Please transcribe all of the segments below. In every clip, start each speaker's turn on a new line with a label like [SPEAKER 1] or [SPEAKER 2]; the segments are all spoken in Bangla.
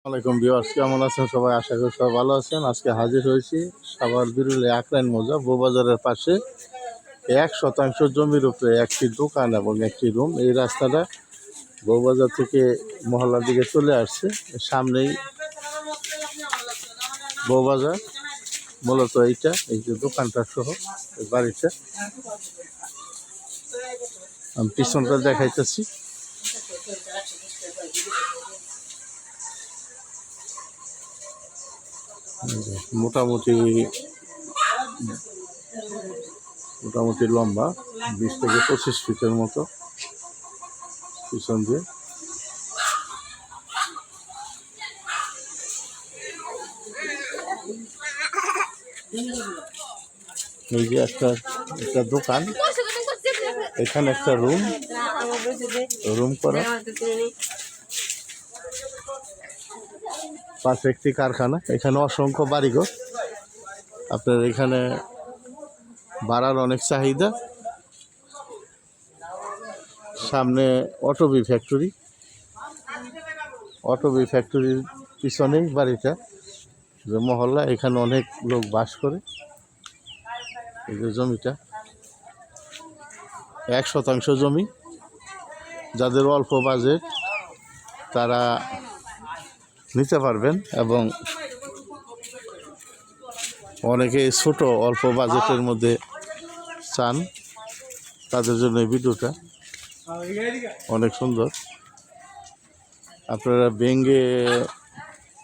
[SPEAKER 1] আসসালামাইকুম ভিউয়ার্স, কেমন আছেন সবাই? আশা করি সবাই ভালো আছেন। আজকে হাজির হয়েছি সাভার বিরুলে আকরাইন মৌজা বউবাজারের পাশে 1% জমির উপরে একটি দোকান এবং একটি রুম। এই রাস্তাটা বউবাজার থেকে মহল্লার দিকে চলে আসছে। সামনেই বউবাজার, মূলত এইটা, এই যে দোকানটা সহ এই বাড়িটা আমি পিছনটা দেখাইতেছি। মোটামুটি লম্বা 20 থেকে 25 ফিটের মতো পিছন দিয়ে। এই যে একটা দোকান, এখানে একটা রুম করা, পাশে একটি কারখানা। এখানে অসংখ্য বাড়িঘর। আপনার এখানে ভাড়ার অনেক চাহিদা। সামনে অটোবি ফ্যাক্টরির পিছনেই বাড়িটা, যে মহল্লা, এখানে অনেক লোক বাস করে। এই যে জমিটা 1% জমি। যাদের অল্প বাজেট তারা নিতে পারবেন, এবং অনেকে ছোট অল্প বাজেটের মধ্যে চান, তাদের জন্য এই ভিডিওটা অনেক সুন্দর। আপনারা ভেঙে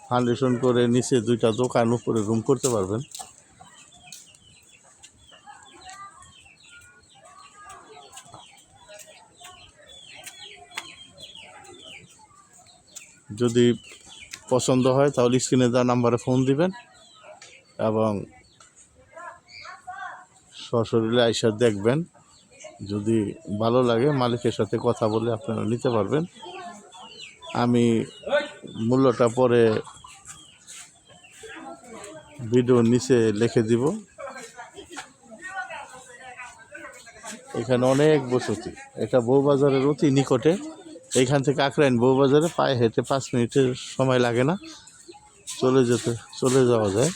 [SPEAKER 1] ফাউন্ডেশন করে নিচে 2টা দোকান, উপরে রুম করতে পারবেন। যদি পছন্দ হয় তাহলে স্ক্রিনে দেওয়া নাম্বারে ফোন দিবেন এবং সশরীরে আইসা দেখবেন। যদি ভালো লাগে মালিকের সাথে কথা বলে আপনারা নিতে পারবেন। আমি মূল্যটা পরে ভিডিওর নিচে লিখে দিব। এখানে অনেক বসতি। এটা বউবাজারের অতি নিকটে। এইখান থেকে আকরাইন বউবাজারে পায়ে হেঁটে 5 মিনিটের সময় লাগে না, চলে যাওয়া যায়।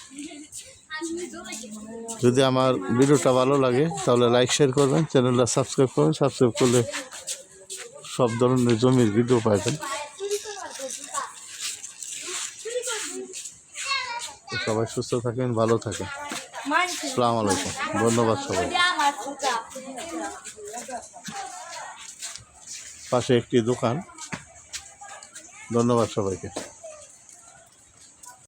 [SPEAKER 1] যদি আমার ভিডিওটা ভালো লাগে তাহলে লাইক শেয়ার করবেন, চ্যানেলটা সাবস্ক্রাইব করবেন। সাবস্ক্রাইব করলে সব ধরনের জমির ভিডিও পাবেন। সবাই সুস্থ থাকেন, ভালো থাকেন। আসসালামু আলাইকুম, ধন্যবাদ সবাই। পাশে একটি দোকান। ধন্যবাদ সবাইকে।